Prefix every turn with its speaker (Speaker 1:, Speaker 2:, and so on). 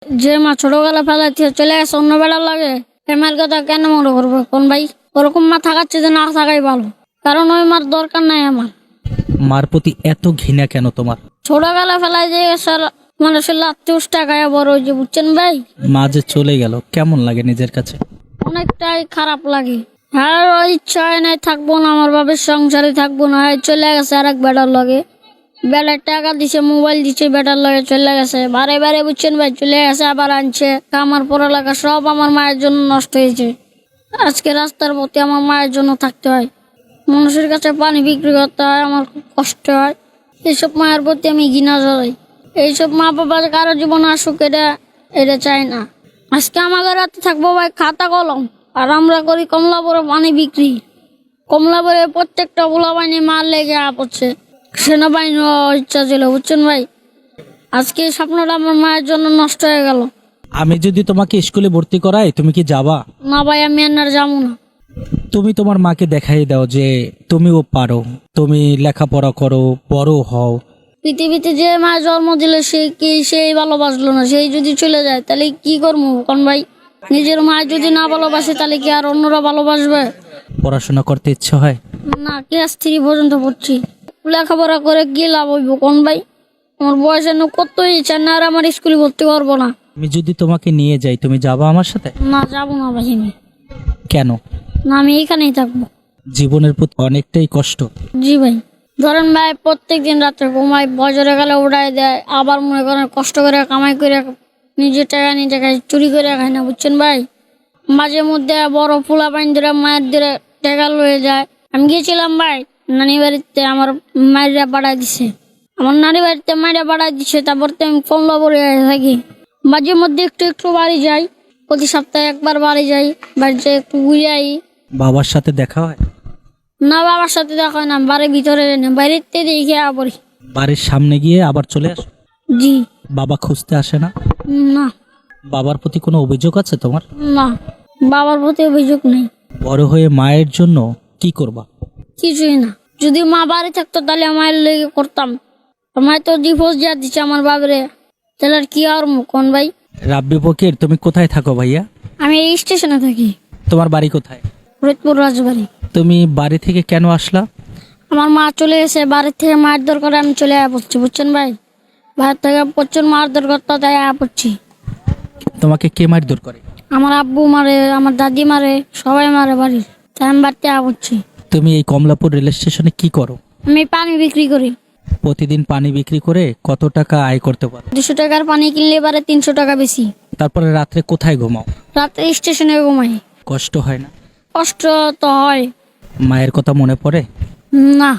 Speaker 1: যে মা ছোটবেলা ফেলাইছে চলে গেছে অন্য বেড়া লাগে এই মায়ের কথা কেন মনে করবো কোন ভাই? ওরকম মা থাকাচ্ছে যে না থাকাই ভালো, কারণ ওই মার দরকার নাই আমার।
Speaker 2: মার প্রতি এত ঘৃণা কেন তোমার?
Speaker 1: ছোটবেলা ফেলাই যে স্যার মানুষের লাত্তি উষ্টা গায়ে বড় হয়েছে, বুঝছেন ভাই?
Speaker 2: মা যে চলে গেল কেমন লাগে নিজের কাছে?
Speaker 1: অনেকটাই খারাপ লাগে। আর ওই ইচ্ছা হয় নাই থাকবো না, আমার বাবার সংসারে থাকবো না, চলে গেছে আর এক বেটার লগে। বেটার টাকা দিছে, মোবাইল দিছে, বেটার লগে চলে গেছে বারে বারে, বুঝছেন ভাই? চলে গেছে আবার আনছে। আমার পড়ালেখা সব আমার মায়ের জন্য নষ্ট হয়েছে। আজকে রাস্তার প্রতি আমার মায়ের জন্য থাকতে হয়, মানুষের কাছে পানি বিক্রি করতে হয়, আমার খুব কষ্ট হয়। এইসব মায়ের প্রতি আমি ঘৃণা জড়াই। এইসব মা বাবা কারো জীবন আসুক এটা চাই না। আজকে আমাদের রাতে থাকবো ভাই খাতা কলম, আর আমরা করি কমলাপুরে পানি বিক্রি। কমলাপুরে প্রত্যেকটা পোলা বাহিনী মার লেগে পড়ছে, সেনাবাহিনী ইচ্ছা ছিল, বুঝছেন ভাই? আজকে এই স্বপ্নটা আমার মায়ের জন্য নষ্ট হয়ে গেল।
Speaker 2: আমি যদি তোমাকে স্কুলে ভর্তি করাই তুমি কি যাবা?
Speaker 1: না ভাই, আমি আর যাবো না।
Speaker 2: তুমি তোমার মাকে দেখাই দাও যে তুমিও পারো, তুমি লেখাপড়া করো, বড় হও।
Speaker 1: পৃথিবীতে যে মা জন্ম দিল সেই ভালোবাসলো না, সেই যদি চলে যায় তাহলে কি করবো কোন ভাই? নিজের মা যদি না ভালোবাসে তাহলে কি আর অন্যরা ভালোবাসবে?
Speaker 2: পড়াশোনা করতে ইচ্ছে হয়
Speaker 1: না, ক্লাস 3 পর্যন্ত পড়ছি, লেখাপড়া করে কি লাভ হইব কোন ভাই? আমার বয়স এনে কত ইচ্ছা না, আর আমার স্কুলে ভর্তি করবো না।
Speaker 2: আমি যদি তোমাকে নিয়ে যাই তুমি যাবা আমার সাথে?
Speaker 1: না, যাবো না ভাই আমি।
Speaker 2: কেন?
Speaker 1: না, আমি এইখানেই থাকবো।
Speaker 2: জীবনের প্রতি অনেকটাই কষ্ট।
Speaker 1: জি ভাই, ধরেন ভাই প্রত্যেকদিন রাত্রে ঘুমাই, বজরে গেলে উড়াই দেয়, আবার মনে করেন কষ্ট করে কামাই করে নিজের টাকা নিজে খাই, চুরি করে খাই না, বুঝছেন ভাই? মাঝে মধ্যে বড় ফুলা পানি ধরে মায়ের ধরে টাকা লয়ে যায়। আমি গিয়েছিলাম ভাই নানি বাড়িতে, আমার মায়েরা বাড়াই দিছে, আমার নানি বাড়িতে মায়েরা বাড়াই দিছে। তারপর তো আমি কমলাপুরে থাকি, মাঝে মধ্যে একটু একটু বাড়ি যাই, প্রতি সপ্তাহে একবার বাড়ি যাই, বাড়িতে একটু ঘুরে আই।
Speaker 2: বাবার সাথে দেখা হয়?
Speaker 1: না, বাবার সাথে দেখা হয় না, বাড়ির ভিতরে বাইরেতে দেখে পড়ি।
Speaker 2: বাড়ির সামনে গিয়ে আবার চলে আসো?
Speaker 1: জি।
Speaker 2: বাবা খুঁজতে আসে না?
Speaker 1: না।
Speaker 2: বাবার প্রতি কোনো অভিযোগ আছে তোমার?
Speaker 1: না, বাবার প্রতি অভিযোগ নেই।
Speaker 2: বড় হয়ে মায়ের জন্য কি করবা?
Speaker 1: কিছুই না। যদি মা বাড়ি থাকতো তাহলে মায়ের লেগে করতাম। মায়ের তো ডিভোর্স যা দিচ্ছে আমার বাবারে, তাহলে আর কি আর কোন ভাই?
Speaker 2: রাব্বি ফকির, তুমি কোথায় থাকো ভাইয়া?
Speaker 1: আমি এই স্টেশনে থাকি।
Speaker 2: তোমার বাড়ি কোথায়?
Speaker 1: ফরিদপুর রাজবাড়ি।
Speaker 2: তুমি বাড়ি থেকে কেন আসলা?
Speaker 1: আমার মা চলে গেছে, বাড়ির থেকে মায়ের দরকার আমি চলে পড়ছি, বুঝছেন ভাই? বাড়ির থেকে প্রচুর মার দরকার, তো তাই পড়ছি।
Speaker 2: তোমাকে কে মারধর করে?
Speaker 1: আমার আব্বু মারে, আমার দাদি মারে, সবাই মারে বাড়ির, তাই আমি বাড়িতে পড়ছি।
Speaker 2: তুমি এই কমলাপুর রেল স্টেশনে কি করো?
Speaker 1: আমি পানি বিক্রি করি।
Speaker 2: প্রতিদিন পানি বিক্রি করে কত টাকা আয় করতে পারো?
Speaker 1: 200 টাকার পানি কিনলে এবারে 300 টাকা বেশি।
Speaker 2: তারপরে রাত্রে কোথায় ঘুমাও?
Speaker 1: রাতে স্টেশনে ঘুমাই।
Speaker 2: কষ্ট হয় না?
Speaker 1: কষ্ট তো হয়।
Speaker 2: মায়ের কথা মনে পড়ে?
Speaker 1: না।